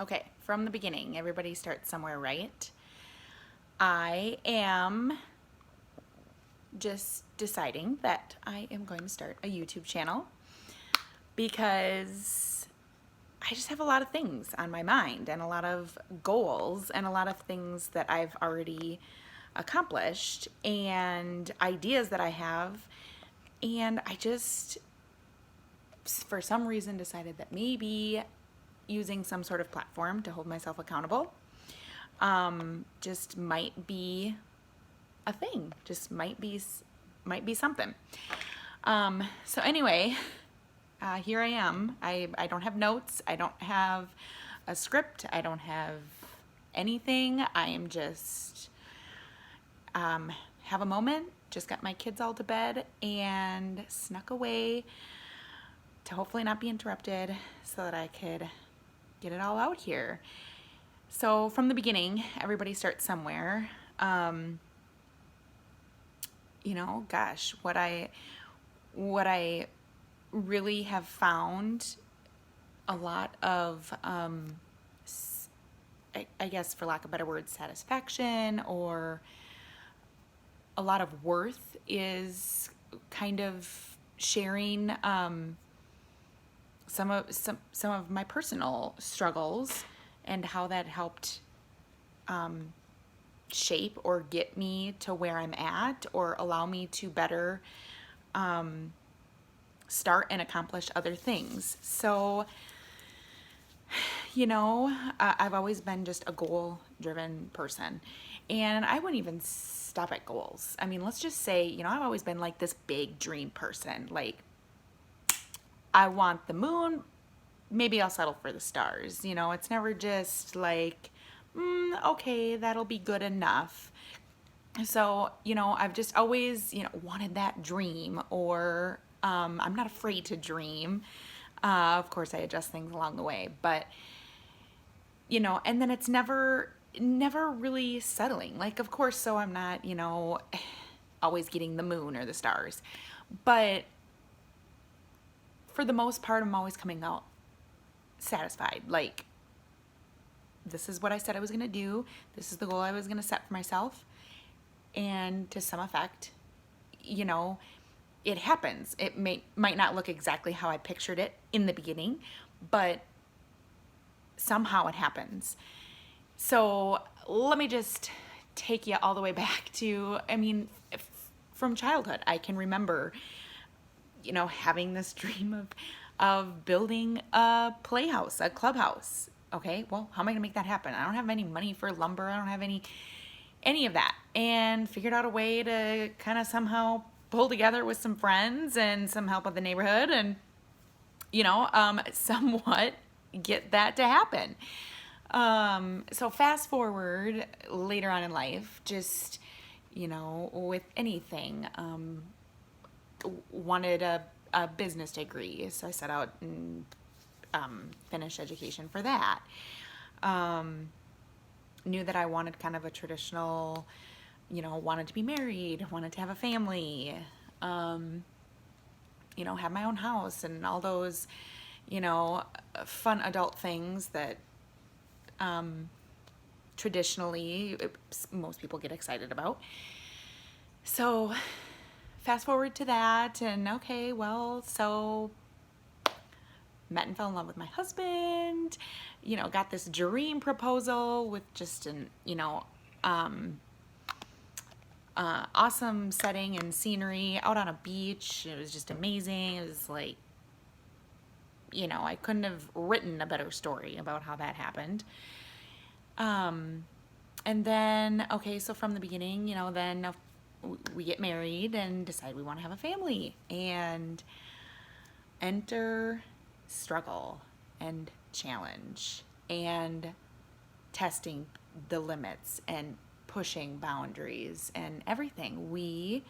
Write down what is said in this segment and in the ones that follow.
Okay, from the beginning, everybody starts somewhere, right? I am just deciding that I am going to start a YouTube channel because I just have a lot of things on my mind and a lot of goals and a lot of things that I've already accomplished and ideas that I have. And I just, for some reason, decided that maybe using some sort of platform to hold myself accountable just might be a thing. Just might be something. So anyway, here I am. I don't have notes. I don't have a script. I don't have anything. I am just have a moment. Just got my kids all to bed and snuck away to hopefully not be interrupted so that I could get it all out here. So from the beginning, everybody starts somewhere. Gosh, what I really have found a lot of, I guess for lack of a better word, satisfaction or a lot of worth is kind of sharing some of my personal struggles and how that helped shape or get me to where I'm at or allow me to better start and accomplish other things. So, I've always been just a goal driven person. And I wouldn't even stop at goals. I mean, let's just say, I've always been like this big dream person. Like, I want the moon, maybe I'll settle for the stars. It's never just like, okay, that'll be good enough. So, I've just always, wanted that dream, or I'm not afraid to dream. Of course, I adjust things along the way, but, and then it's never really settling. Like, of course, so I'm not, always getting the moon or the stars. But for the most part, I'm always coming out satisfied. Like, this is what I said I was going to do. This is the goal I was going to set for myself. And to some effect, it happens. It might not look exactly how I pictured it in the beginning, but somehow it happens. So let me just take you all the way back to, from childhood. I can remember, having this dream of building a playhouse, a clubhouse. Okay, well, how am I gonna make that happen? I don't have any money for lumber. I don't have any of that, and figured out a way to kind of somehow pull together with some friends and some help with the neighborhood and somewhat get that to happen. So fast forward later on in life, just with anything, wanted a business degree, so I set out and finished education for that. Knew that I wanted kind of a traditional, wanted to be married, wanted to have a family, have my own house and all those, fun adult things that traditionally most people get excited about. So fast forward to that, and okay, well, so met and fell in love with my husband, got this dream proposal with just an, awesome setting and scenery out on a beach. It was just amazing. It was like, I couldn't have written a better story about how that happened. And then, okay, so from the beginning, then we get married and decide we want to have a family, and enter struggle and challenge and testing the limits and pushing boundaries and everything. We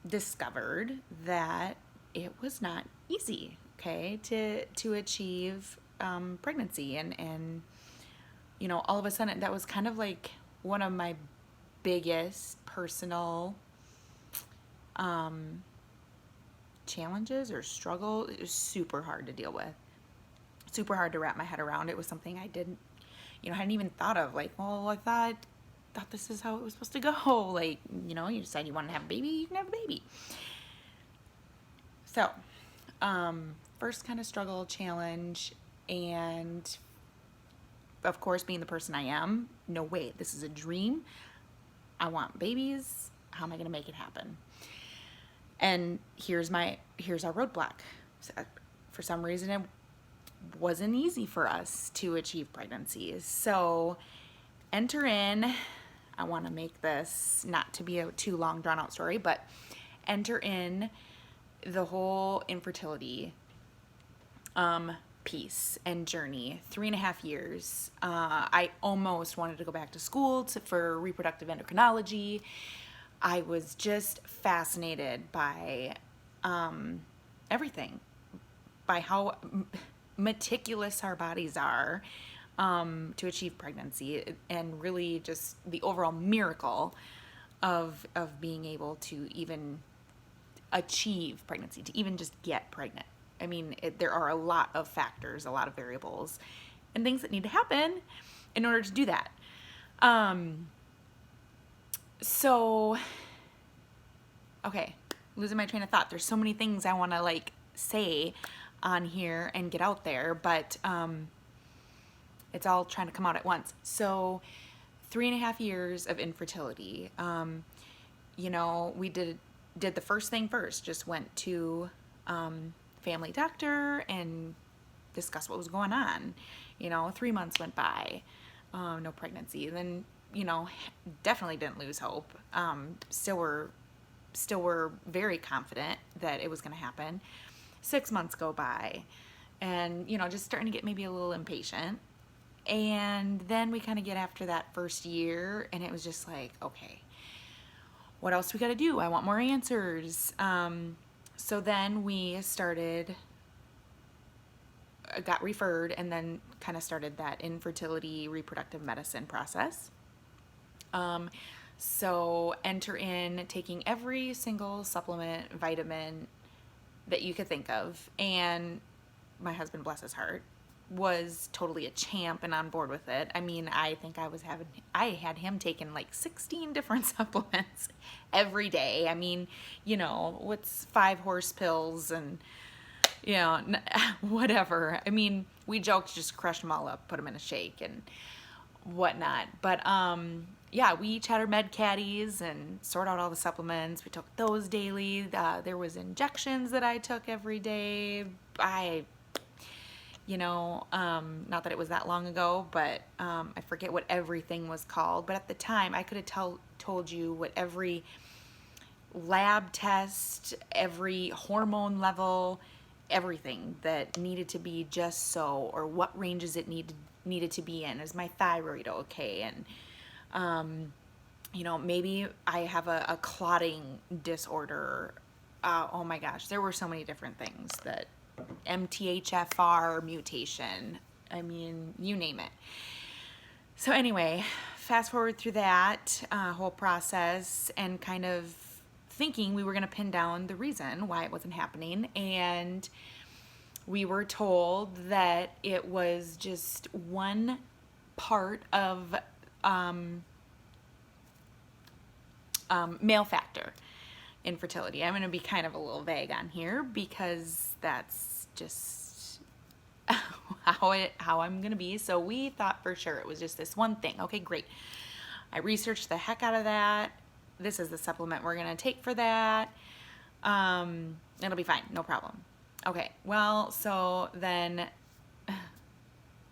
discovered that it was not easy, okay, to achieve pregnancy, and all of a sudden that was kind of like one of my biggest personal challenges or struggle. It was super hard to deal with. super hard to wrap my head around. It was something I didn't, hadn't even thought of. Like, well, I thought this is how it was supposed to go. Like, you decide you want to have a baby, you can have a baby. So, first kind of struggle, challenge, and of course, being the person I am, no way, this is a dream. I want babies. How am I going to make it happen? And here's our roadblock. For some reason, it wasn't easy for us to achieve pregnancy. So enter in, I want to make this not to be a too long drawn out story, but enter in the whole infertility piece and journey. 3.5 years. I almost wanted to go back to school for reproductive endocrinology. I was just fascinated by everything, by how meticulous our bodies are to achieve pregnancy, and really just the overall miracle of being able to even achieve pregnancy, to even just get pregnant. I mean, there are a lot of factors, a lot of variables, and things that need to happen in order to do that. So, okay, losing my train of thought. There's so many things I want to say on here and get out there, but it's all trying to come out at once. So 3.5 years of infertility. We did the first thing first, just went to family doctor and discussed what was going on. 3 months went by, no pregnancy. Then, definitely didn't lose hope. Still were very confident that it was going to happen. 6 months go by, and just starting to get maybe a little impatient. And then we kind of get after that first year, and it was just like, okay, what else we got to do? I want more answers. So then we got referred, and then kind of started that infertility reproductive medicine process. So enter in taking every single supplement, vitamin that you could think of. And my husband, bless his heart, was totally a champ and on board with it. I mean, I think I had him taking 16 different supplements every day. I mean, what's 5 horse pills and, whatever. I mean, we joked, just crush them all up, put them in a shake and whatnot. But, yeah, we each had our med caddies and sort out all the supplements. We took those daily. There was injections that I took every day. Not that it was that long ago, but I forget what everything was called. But at the time, I could have told you what every lab test, every hormone level, everything that needed to be just so, or what ranges it needed to be in. Is my thyroid okay? And maybe I have a clotting disorder. Oh my gosh, there were so many different things, that MTHFR mutation. I mean, you name it. So anyway, fast forward through that whole process, and kind of thinking we were going to pin down the reason why it wasn't happening. And we were told that it was just one part of male factor infertility. I'm going to be kind of a little vague on here, because that's just how I'm going to be. So we thought for sure it was just this one thing. Okay, great. I researched the heck out of that. This is the supplement we're going to take for that. It'll be fine. No problem. Okay. Well, so then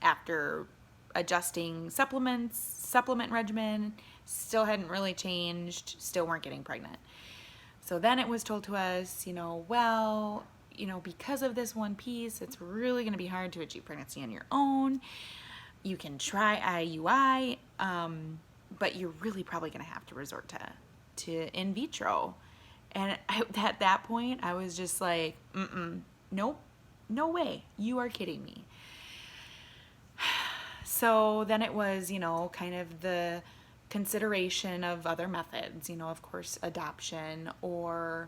after adjusting supplement regimen, still hadn't really changed, still weren't getting pregnant. So then it was told to us, because of this one piece, it's really going to be hard to achieve pregnancy on your own. You can try IUI, but you're really probably going to have to resort to in vitro. And at that point, I was just like, nope, no way. You are kidding me. So then it was, kind of the consideration of other methods, of course, adoption or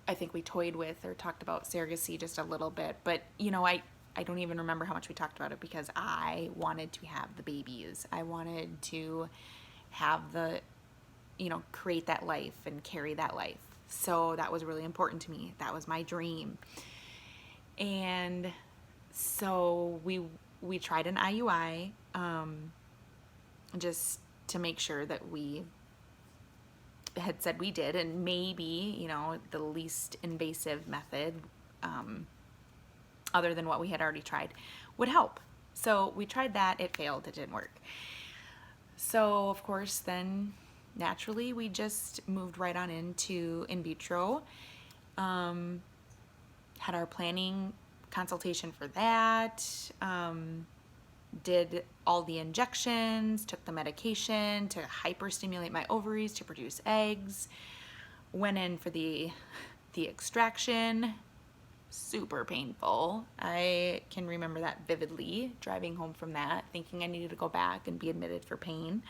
I think we toyed with or talked about surrogacy just a little bit, but I don't even remember how much we talked about it because I wanted to have the babies. I wanted to have create that life and carry that life. So that was really important to me. That was my dream. And so we tried an IUI, just to make sure that we had said we did, and maybe, the least invasive method, other than what we had already tried, would help. So we tried that, it failed, it didn't work. So of course then naturally we just moved right on into in vitro, had our planning consultation for that, did all the injections, took the medication to hyperstimulate my ovaries to produce eggs, went in for the extraction. Super painful. I can remember that vividly, driving home from that, thinking I needed to go back and be admitted for pain.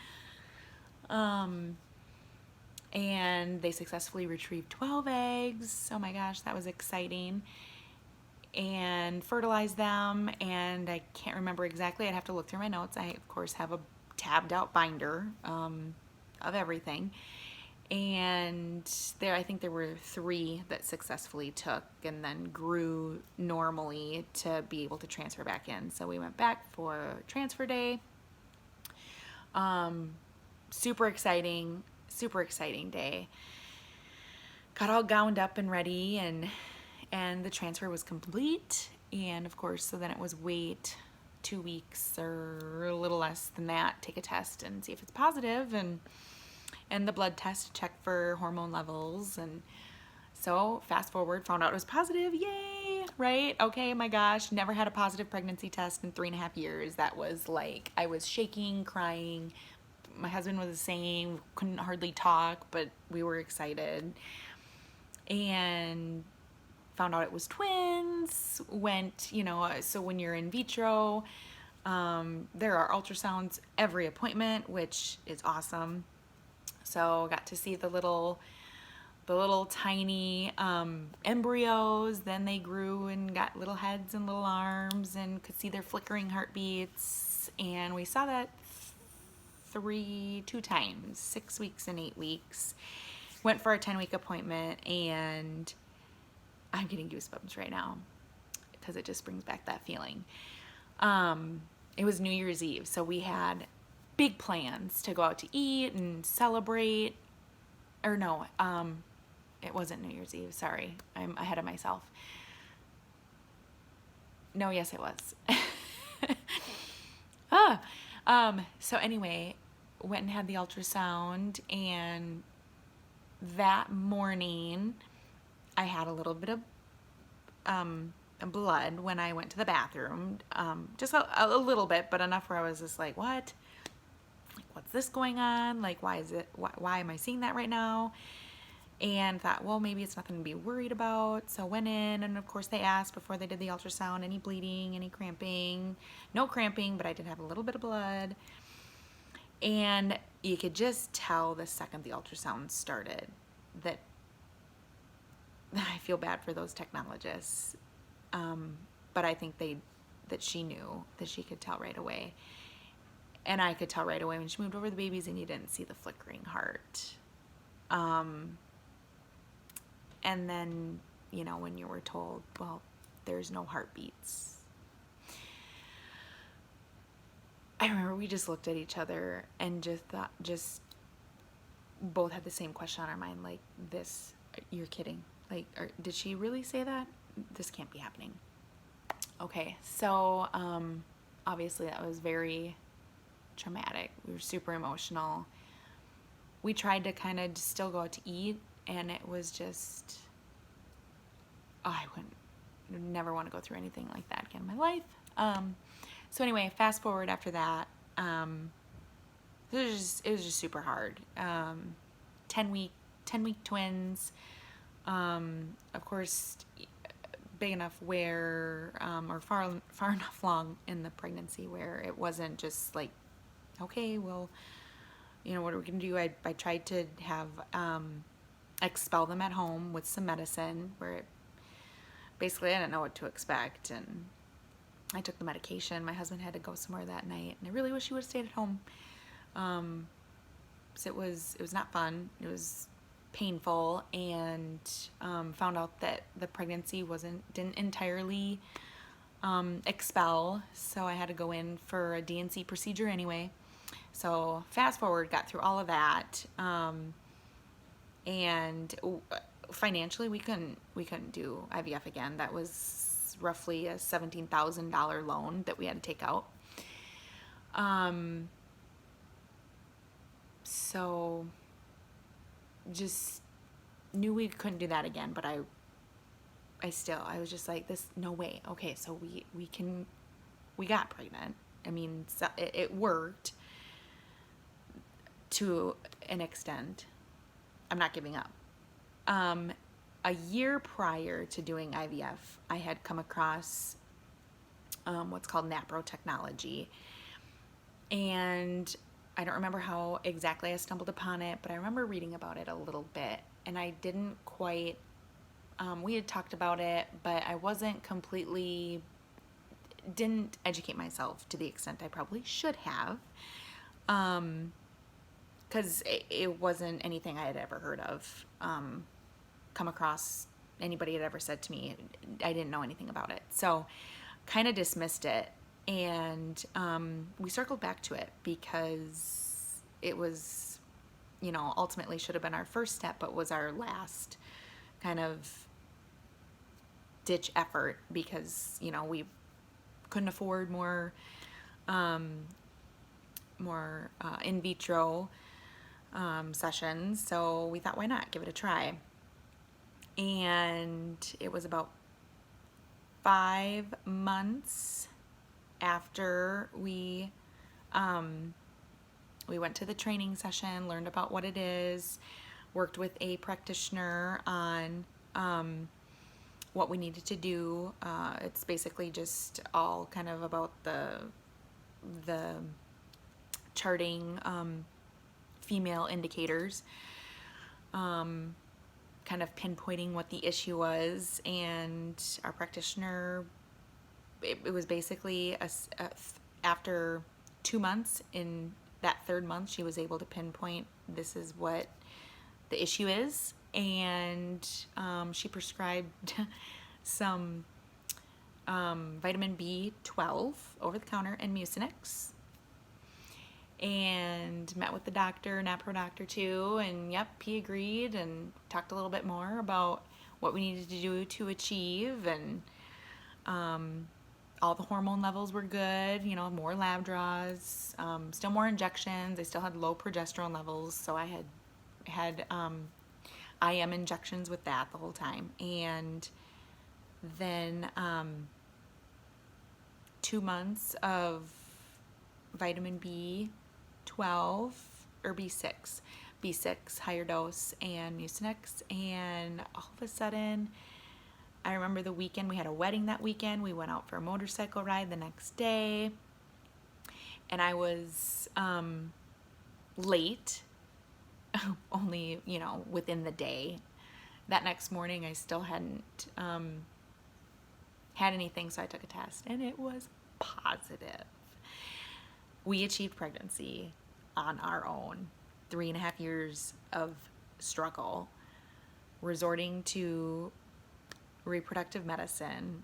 And they successfully retrieved 12 eggs. Oh my gosh, that was exciting. And fertilized them, and I can't remember exactly. I'd have to look through my notes. I, of course, have a tabbed out binder of everything. And I think there were 3 that successfully took and then grew normally to be able to transfer back in. So we went back for transfer day. Super exciting day. Got all gowned up and ready, and the transfer was complete. And of course, so then it was wait 2 weeks or a little less than that, take a test and see if it's positive, and the blood test to check for hormone levels. And so fast forward, found out it was positive. Yay, right? Okay, my gosh, never had a positive pregnancy test in 3.5 years. That was like, I was shaking, crying. My husband was the same, couldn't hardly talk, but we were excited. And found out it was twins. So when you're in vitro, there are ultrasounds every appointment, which is awesome. So got to see the little tiny embryos. Then they grew and got little heads and little arms, and could see their flickering heartbeats. And we saw that 2 times, 6 weeks and 8 weeks. Went for a 10-week appointment, and I'm getting goosebumps right now because it just brings back that feeling. It was New Year's Eve, so we had big plans to go out to eat and celebrate. Or no, it wasn't New Year's Eve. Sorry, I'm ahead of myself. No, yes, it was. So anyway, went and had the ultrasound, and that morning I had a little bit of blood when I went to the bathroom, just a little bit, but enough where I was just like, what? Like, what's this going on? Like, why am I seeing that right now? And thought, well, maybe it's nothing to be worried about. So went in, and of course they asked before they did the ultrasound, any bleeding, any cramping. No cramping, but I did have a little bit of blood. And you could just tell the second the ultrasound started that I feel bad for those technologists. But I think that she knew, that she could tell right away. And I could tell right away when she moved over the babies and you didn't see the flickering heart. And then, when you were told, well, there's no heartbeats. I remember we just looked at each other and just both had the same question on our mind, like, this, you're kidding. Like, did she really say that? This can't be happening. Okay, so obviously that was very traumatic. We were super emotional. We tried to kind of still go out to eat, and it was just, I would never want to go through anything like that again in my life. So anyway, fast forward after that, it was just super hard. 10-week twins, of course, big enough where, or far enough along in the pregnancy where it wasn't just like, okay, well, what are we gonna do? I tried to have expel them at home with some medicine, where basically I didn't know what to expect, and I took the medication. My husband had to go somewhere that night, and I really wish he would have stayed at home. So it was not fun. It was painful, and found out that the pregnancy didn't entirely expel, so I had to go in for a D&C procedure anyway. So fast forward, got through all of that, and financially we couldn't do IVF again. That was roughly a $17,000 loan that we had to take out. So just knew we couldn't do that again, but I was just like, this, no way. Okay, so we got pregnant. I mean, so it worked to an extent. I'm not giving up. A year prior to doing IVF, I had come across what's called NAPRO technology. And I don't remember how exactly I stumbled upon it, but I remember reading about it a little bit. And I didn't quite, we had talked about it, but I didn't educate myself to the extent I probably should have. Because it wasn't anything I had ever heard of, come across, anybody had ever said to me. I didn't know anything about it. So kind of dismissed it. And we circled back to it because it was, ultimately should have been our first step, but was our last kind of ditch effort because, we couldn't afford more in vitro sessions. So we thought, why not give it a try? And it was about 5 months after we went to the training session, learned about what it is, worked with a practitioner on what we needed to do. It's basically just all kind of about the charting female indicators, kind of pinpointing what the issue was. And our practitioner, it was basically after 2 months, in that third month, she was able to pinpoint this is what the issue is. And she prescribed some vitamin B12 over the counter and Mucinex, and met with the doctor, NAPRO doctor too, and yep, he agreed, and talked a little bit more about what we needed to do to achieve, and all the hormone levels were good, more lab draws, still more injections. I still had low progesterone levels, so I had IM injections with that the whole time. And then 2 months of vitamin B12 or B6 higher dose, and Mucinex. And all of a sudden, I remember the weekend, we had a wedding that weekend. We went out for a motorcycle ride the next day, and I was late, only, within the day. That next morning, I still hadn't had anything, so I took a test, and it was positive. We achieved pregnancy on our own. 3.5 years of struggle, resorting to reproductive medicine,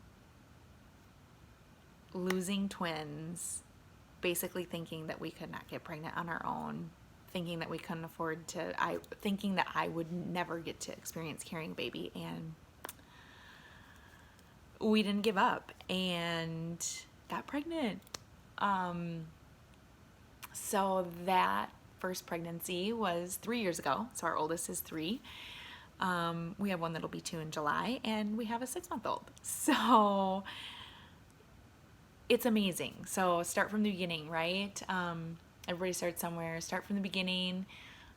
losing twins, basically thinking that we could not get pregnant on our own, thinking that we couldn't afford to, thinking that I would never get to experience carrying a baby. And we didn't give up and got pregnant. So that first pregnancy was 3 years ago. So our oldest is 3. We have one that'll be 2 in July, and we have a 6-month-old. So it's amazing. So start from the beginning, right? Everybody starts somewhere. Start from the beginning.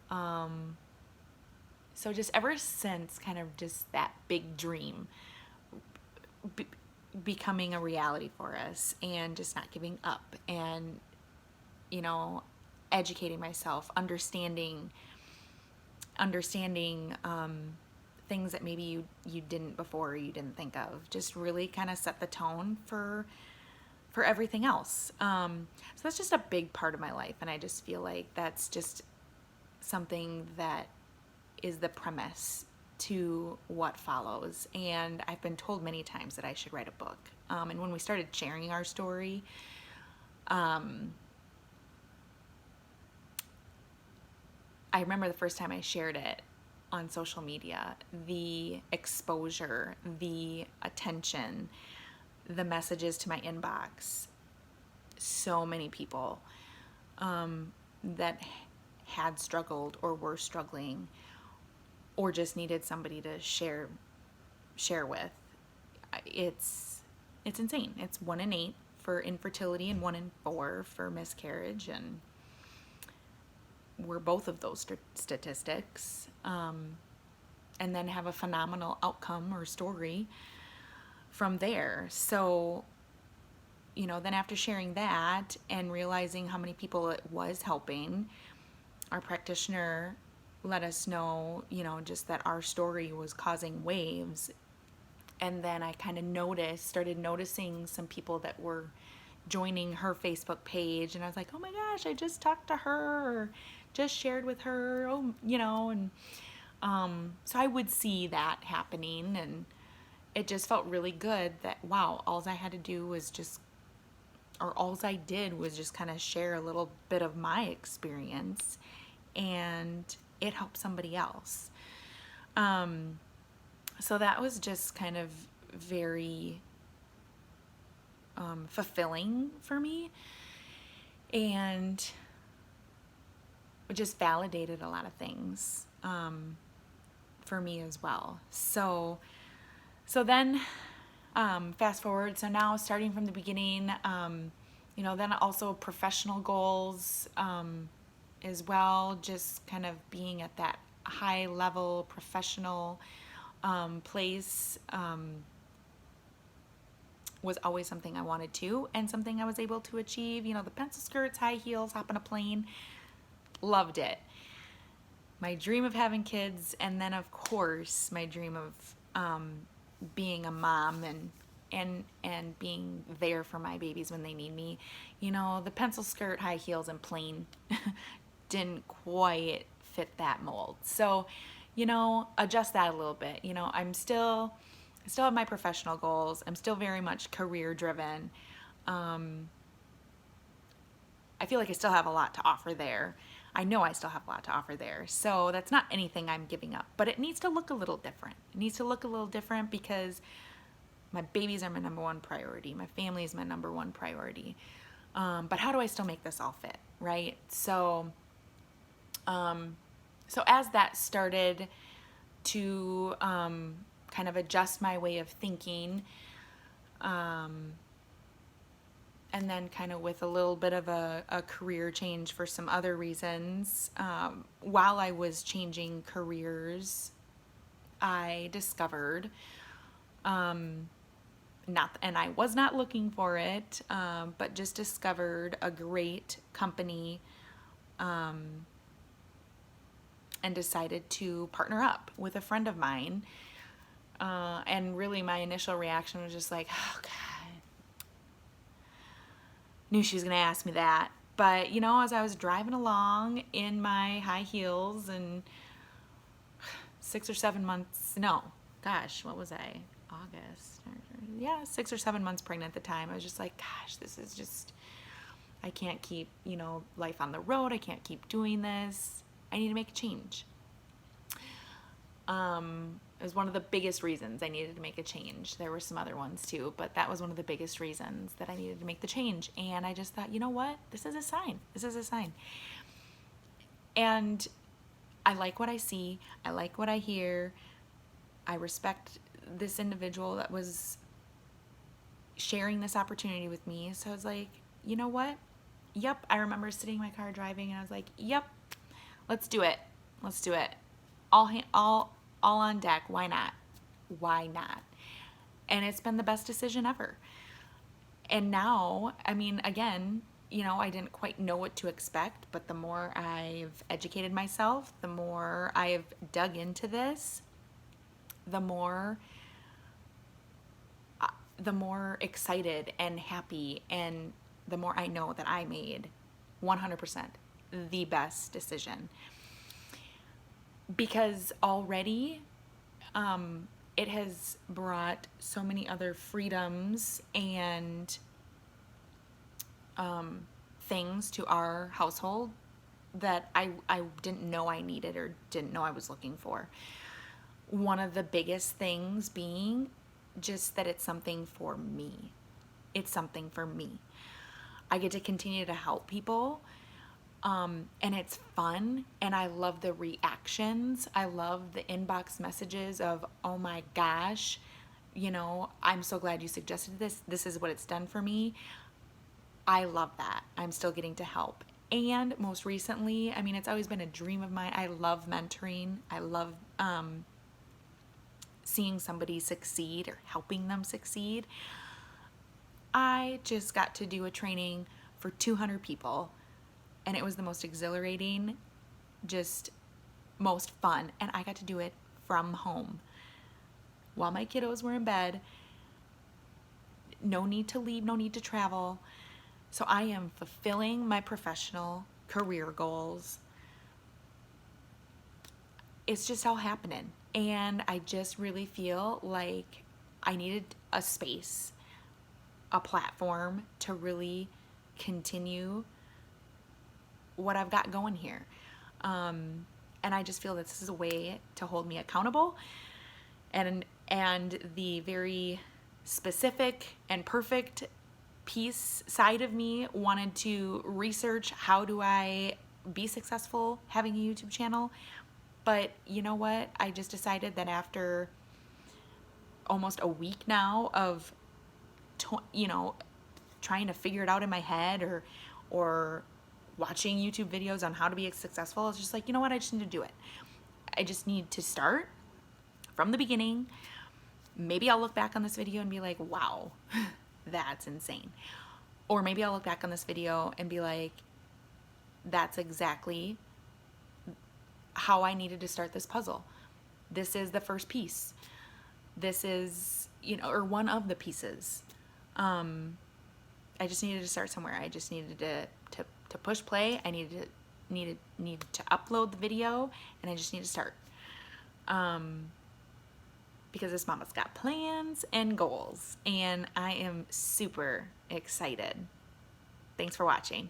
So just ever since, kind of just that big dream becoming a reality for us, and just not giving up, and educating myself, understanding understanding things that maybe you didn't before, or you didn't think of. Just really kind of set the tone for everything else. So that's just a big part of my life, and I just feel like that's just something that is the premise to what follows. And I've been told many times that I should write a book. And when we started sharing our story, I remember the first time I shared it on social media, the exposure, the attention, the messages to my inbox. So many people that had struggled or were struggling or just needed somebody to share with. It's insane. It's 1 in 8 for infertility and 1 in 4 for miscarriage, and we're both of those statistics, and then have a phenomenal outcome or story from there. So, then after sharing that and realizing how many people it was helping, our practitioner let us know, just that our story was causing waves. And then I kind of started noticing some people that were joining her Facebook page, and I was like, oh my gosh, I just talked to her, or just shared with her, and so I would see that happening, and it just felt really good that, wow, all I did was just kind of share a little bit of my experience, and it helped somebody else. So that was just kind of very fulfilling for me, and it just validated a lot of things for me as well. So then fast forward, so now starting from the beginning, then also professional goals as well, just kind of being at that high level professional place was always something I wanted to, and something I was able to achieve. The pencil skirts, high heels, hop on a plane, loved it. My dream of having kids, and then of course my dream of being a mom and being there for my babies when they need me. The pencil skirt, high heels, and plane didn't quite fit that mold. So, adjust that a little bit. I still have my professional goals. I'm still very much career driven. I feel like I still have a lot to offer there. I know I still have a lot to offer there. So that's not anything I'm giving up, but it needs to look a little different. It needs to look a little different because my babies are my number one priority. My family is my number one priority. But how do I still make this all fit, right? So as that started to kind of adjust my way of thinking, and then kind of with a little bit of a career change for some other reasons, while I was changing careers, I discovered, and I was not looking for it, but just discovered a great company, and decided to partner up with a friend of mine. And really my initial reaction was just like, oh God, knew she was going to ask me that. But, as I was driving along in my high heels and 6 or 7 months, no, gosh, what was I? August. Yeah, 6 or 7 months pregnant at the time. I was just like, gosh, this is just, I can't keep, life on the road. I can't keep doing this. I need to make a change. It was one of the biggest reasons I needed to make a change. There were some other ones too, but that was one of the biggest reasons that I needed to make the change. And I just thought, you know what? This is a sign. This is a sign. And I like what I see. I like what I hear. I respect this individual that was sharing this opportunity with me. So I was like, you know what? Yep. I remember sitting in my car driving, and I was like, yep, let's do it. Let's do it. All on deck. Why not? Why not? And it's been the best decision ever. And now, I mean, again, you know, I didn't quite know what to expect, but the more I've educated myself, the more I've dug into this, the more the more excited and happy, and the more I know that I made 100% the best decision. Because already it has brought so many other freedoms and things to our household that I didn't know I needed or didn't know I was looking for. One of the biggest things being just that it's something for me. It's something for me. I get to continue to help people. And it's fun, and I love the reactions. I love the inbox messages of, oh my gosh, you know, I'm so glad you suggested this. This is what it's done for me. I love that. I'm still getting to help. And most recently, I mean, it's always been a dream of mine. I love mentoring. I love seeing somebody succeed or helping them succeed. I just got to do a training for 200 people, and it was the most exhilarating, just most fun. And I got to do it from home while my kiddos were in bed. No need to leave, no need to travel. So I am fulfilling my professional career goals. It's just all happening. And I just really feel like I needed a space, a platform to really continue what I've got going here. And I just feel that this is a way to hold me accountable, and the very specific and perfect piece side of me wanted to research, how do I be successful having a YouTube channel? But you know what? I just decided that after almost a week now of you know, trying to figure it out in my head, or watching YouTube videos on how to be successful, it's just like, you know what, I just need to do it. I just need to start from the beginning. Maybe I'll look back on this video and be like, wow, that's insane. Or maybe I'll look back on this video and be like, that's exactly how I needed to start this puzzle. This is the first piece. This is, you know, or one of the pieces. I just needed to start somewhere. I just needed to push play. I needed to upload the video, and I just need to start. Because this mama's got plans and goals, and I am super excited. Thanks for watching.